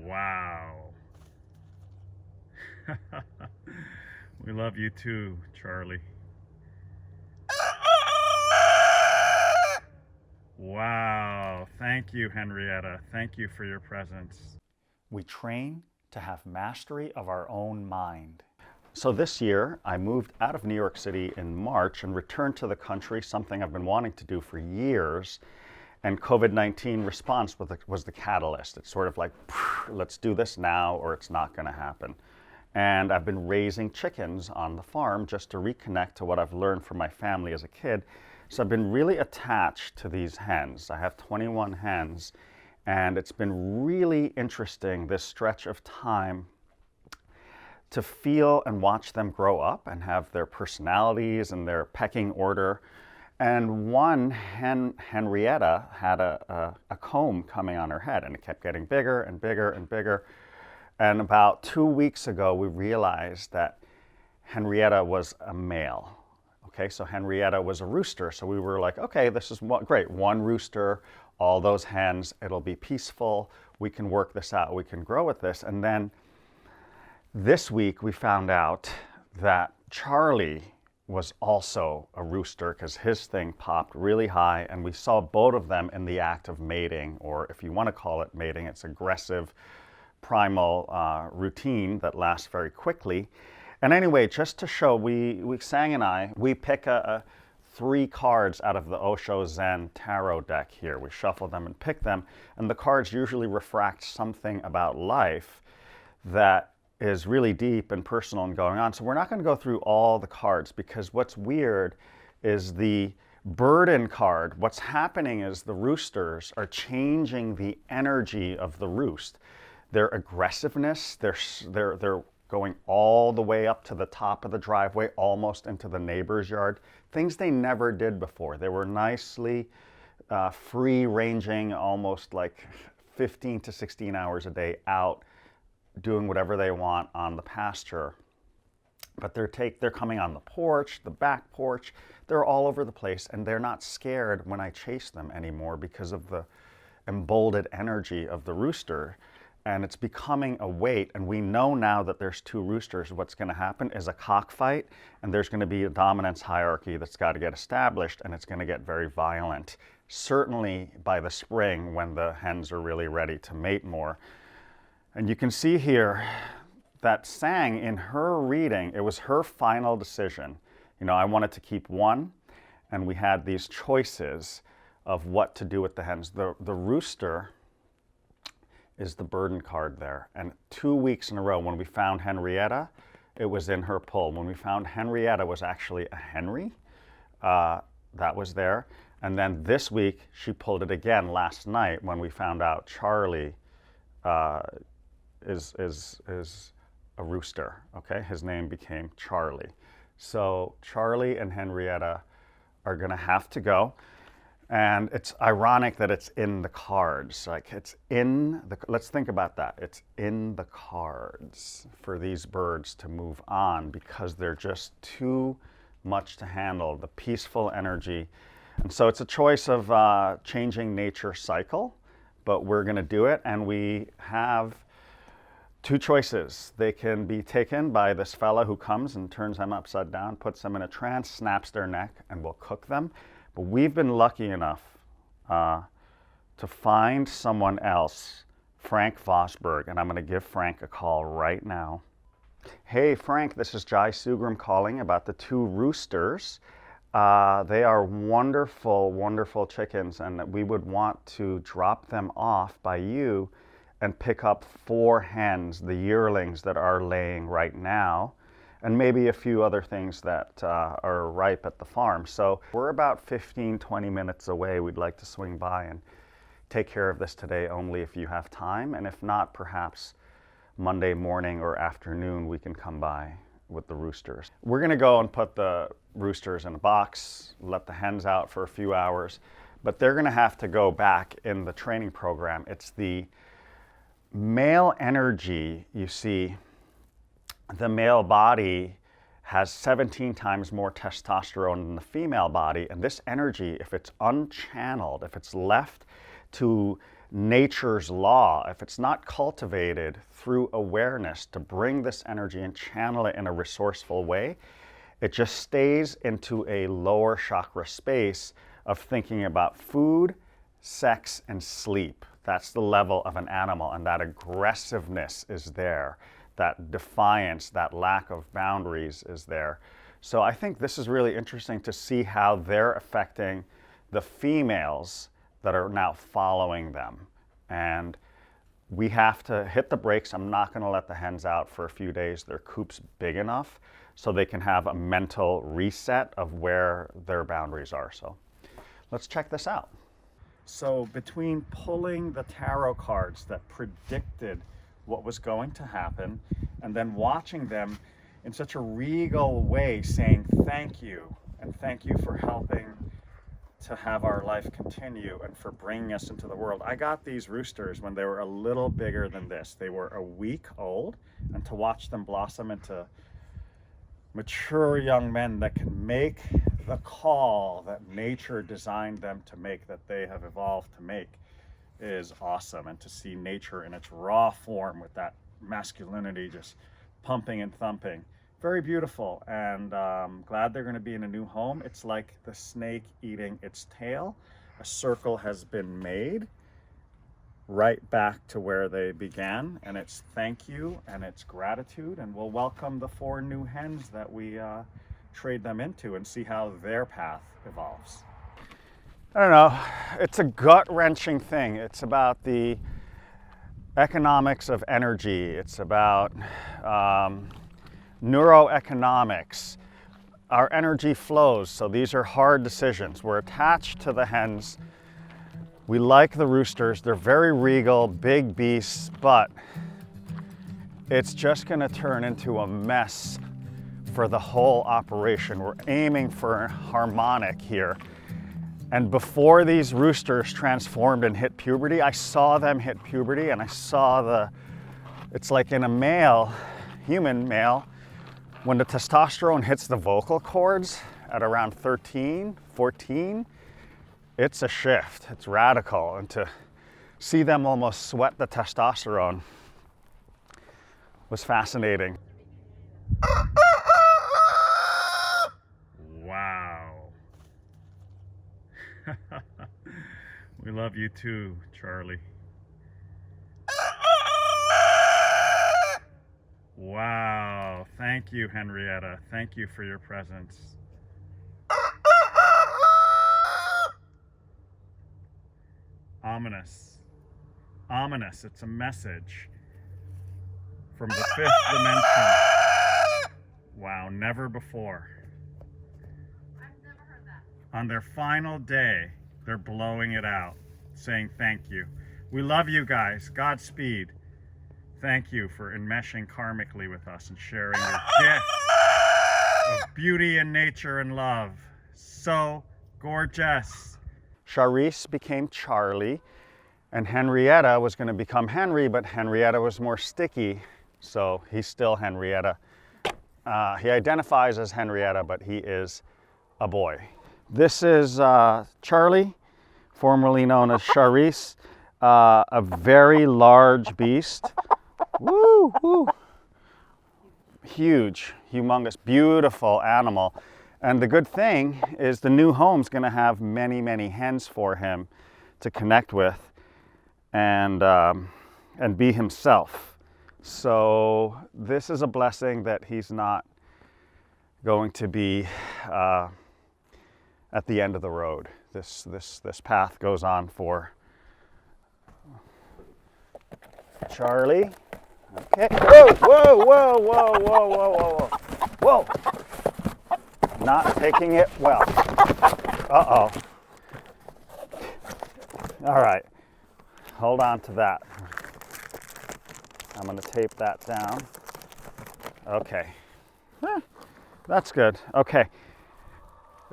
Wow. We love you too, Charlie. Wow. Thank you, Henrietta. Thank you for your presence. We train to have mastery of our own mind. So this year, I moved out of New York City in March and returned to the country, something I've been wanting to do for years. And COVID-19 response was the catalyst. It's sort of like, let's do this now or it's not going to happen. And I've been raising chickens on the farm just to reconnect to what I've learned from my family as a kid. So I've been really attached to these hens. I have 21 hens, and it's been really interesting this stretch of time to feel and watch them grow up and have their personalities and their pecking order. And one hen, Henrietta, had a comb coming on her head, and it kept getting bigger and bigger and bigger. And about 2 weeks ago, we realized that Henrietta was a male. Okay, so Henrietta was a rooster. So we were like, okay, this is great. One rooster, all those hens, it'll be peaceful. We can work this out. We can grow with this. And then this week, we found out that Charlie was also a rooster because his thing popped really high, and we saw both of them in the act of mating, or if you want to call it mating, it's aggressive, primal routine that lasts very quickly. And anyway, just to show, Sang and I, we pick 3 cards out of the Osho Zen tarot deck here. We shuffle them and pick them, and the cards usually refract something about life that is really deep and personal and going on. So we're not going to go through all the cards, because what's weird is the burden card. What's happening is the roosters are changing the energy of the roost. Their aggressiveness, they're going all the way up to the top of the driveway, almost into the neighbor's yard. Things they never did before. They were nicely free-ranging, almost like 15 to 16 hours a day out, doing whatever they want on the pasture. But they're coming on the porch, the back porch. They're all over the place, and they're not scared when I chase them anymore because of the emboldened energy of the rooster. And it's becoming a weight, and we know now that there's 2 roosters. What's going to happen is a cockfight, and there's going to be a dominance hierarchy that's got to get established, and it's going to get very violent. Certainly by the spring, when the hens are really ready to mate more. And you can see here that Sang, in her reading, it was her final decision. You know, I wanted to keep one, and we had these choices of what to do with the hens. The rooster is the burden card there. And 2 weeks in a row, when we found Henrietta, it was in her pull. When we found Henrietta was actually a Henry, that was there. And then this week, she pulled it again last night when we found out Charlie is a rooster, okay? His name became Charlie. So Charlie and Henrietta are gonna have to go. And it's ironic that it's in the cards. Like, it's in the, let's think about that. It's in the cards for these birds to move on because they're just too much to handle, the peaceful energy. And so it's a choice of changing nature cycle, but we're gonna do it, and we have 2 choices. They can be taken by this fella who comes and turns them upside down, puts them in a trance, snaps their neck, and will cook them. But we've been lucky enough to find someone else, Frank Vosberg, and I'm going to give Frank a call right now. Hey Frank, this is Jai Sugrum calling about the 2 roosters. They are wonderful, wonderful chickens, and we would want to drop them off by you and pick up 4 hens, the yearlings that are laying right now, and maybe a few other things that are ripe at the farm. So we're about 15, 20 minutes away. We'd like to swing by and take care of this today only if you have time. And if not, perhaps Monday morning or afternoon, we can come by with the roosters. We're gonna go and put the roosters in a box, let the hens out for a few hours, but they're gonna have to go back in the training program. It's the male energy, you see, the male body has 17 times more testosterone than the female body, and this energy, if it's unchanneled, if it's left to nature's law, if it's not cultivated through awareness to bring this energy and channel it in a resourceful way, it just stays into a lower chakra space of thinking about food, sex, and sleep. That's the level of an animal, and that aggressiveness is there. That defiance, that lack of boundaries is there. So I think this is really interesting to see how they're affecting the females that are now following them. And we have to hit the brakes. I'm not going to let the hens out for a few days. Their coop's big enough so they can have a mental reset of where their boundaries are. So let's check this out. So between pulling the tarot cards that predicted what was going to happen and then watching them in such a regal way saying thank you, and thank you for helping to have our life continue and for bringing us into the world. I got these roosters when they were a little bigger than this. They were a week old, and to watch them blossom into mature young men that can make the call that nature designed them to make, that they have evolved to make, is awesome. And to see nature in its raw form with that masculinity just pumping and thumping, very beautiful. And glad they're going to be in a new home. It's like the snake eating its tail. A circle has been made right back to where they began, and it's thank you and it's gratitude, and we'll welcome the 4 new hens that we trade them into and see how their path evolves. I don't know, it's a gut-wrenching thing. It's about the economics of energy. It's about neuroeconomics. Our energy flows, so these are hard decisions. We're attached to the hens. We like the roosters. They're very regal, big beasts, but it's just going to turn into a mess for the whole operation. We're aiming for a harmonic here. And before these roosters transformed and hit puberty, I saw them hit puberty, and I saw it's like in a male, human male, when the testosterone hits the vocal cords at around 13, 14, it's a shift, it's radical. And to see them almost sweat the testosterone was fascinating. Wow. We love you too, Charlie. Wow. Thank you, Henrietta. Thank you for your presence. Ominous. Ominous. It's a message from the 5th dimension. Wow, never before. I've never heard that. On their final day, they're blowing it out, saying thank you. We love you guys. Godspeed. Thank you for enmeshing karmically with us and sharing your gift of beauty and nature and love. So gorgeous. Charisse became Charlie, and Henrietta was going to become Henry, but Henrietta was more sticky, so he's still Henrietta. He identifies as Henrietta, but he is a boy. This is Charlie, formerly known as Charisse, a very large beast. Woo, woo. Huge, humongous, beautiful animal. And the good thing is the new home's going to have many, many hens for him to connect with and be himself. So this is a blessing that he's not going to be at the end of the road. This path goes on for Charlie. Okay. Whoa, whoa, whoa, whoa, whoa, whoa, whoa, whoa. Not taking it well. Uh-oh. All right. Hold on to that. I'm going to tape that down. Okay. That's good. Okay.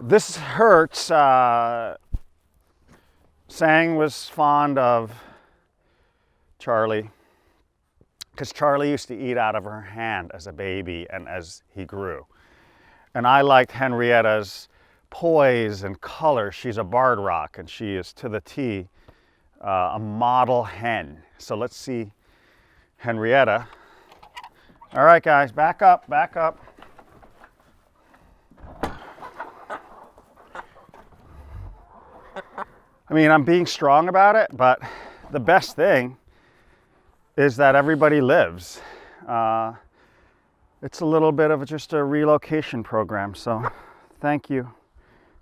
This hurts. Sang was fond of Charlie because Charlie used to eat out of her hand as a baby and as he grew. And I liked Henrietta's poise and color. She's a barred rock, and she is to the T a model hen. So let's see Henrietta. All right, guys, back up, back up. I mean, I'm being strong about it, but the best thing is that everybody lives. It's a little bit of just a relocation program, so thank you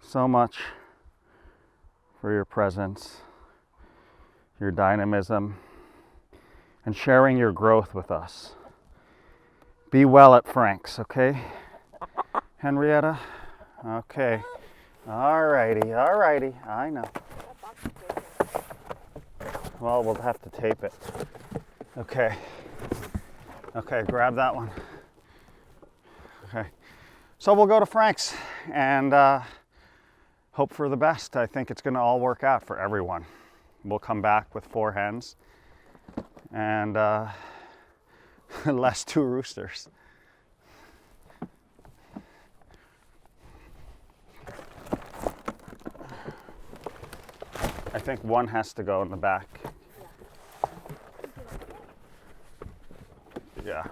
so much for your presence, your dynamism, and sharing your growth with us. Be well at Frank's, okay, Henrietta? Okay. All righty, I know. Well, we'll have to tape it. Okay. Okay, grab that one. Okay. So we'll go to Frank's and hope for the best. I think it's going to all work out for everyone. We'll come back with 4 hens and less 2 roosters. I think one has to go in the back. Yeah.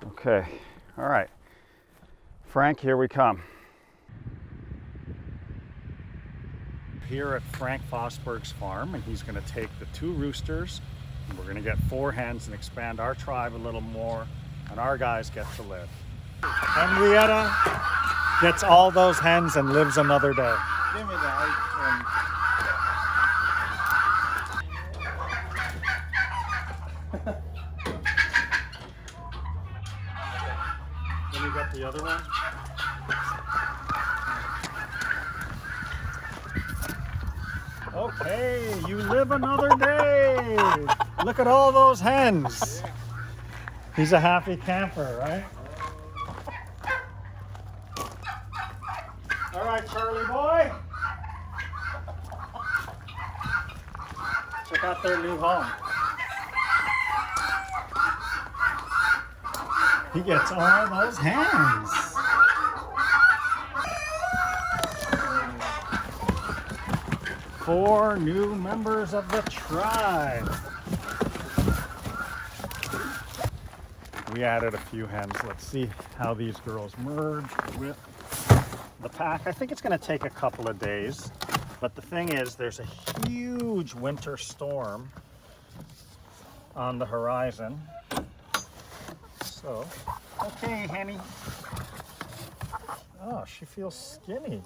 Okay, all right. Frank, here we come. Here at Frank Fosberg's farm, and he's going to take the 2 roosters, and we're going to get 4 hens and expand our tribe a little more, and our guys get to live. Henrietta gets all those hens and lives another day. Give me that. Then you got the other one? Okay, you live another day. Look at all those hens. He's a happy camper, right? All right, Charlie boy. Check out their new home. He gets all those hens. Four new members of the tribe. We added a few hens. Let's see how these girls merge with the pack. I think it's going to take a couple of days, but the thing is there's a huge winter storm on the horizon. So, okay, Henny. Oh, she feels skinny.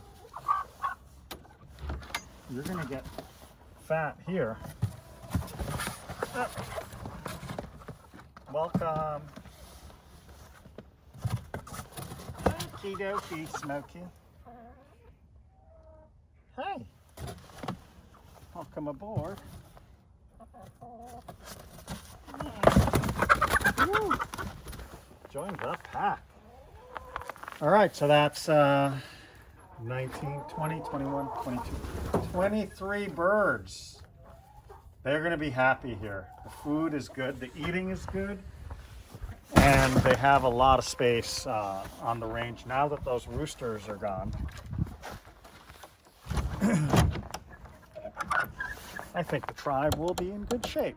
You're gonna get fat here. Oh. Welcome. Okie dokie, Smokey. Hey. Welcome aboard. Woo. Join the pack. All right, so that's 19, 20, 21, 22, 23 birds. They're going to be happy here. The food is good, the eating is good, and they have a lot of space on the range now that those roosters are gone. I think the tribe will be in good shape.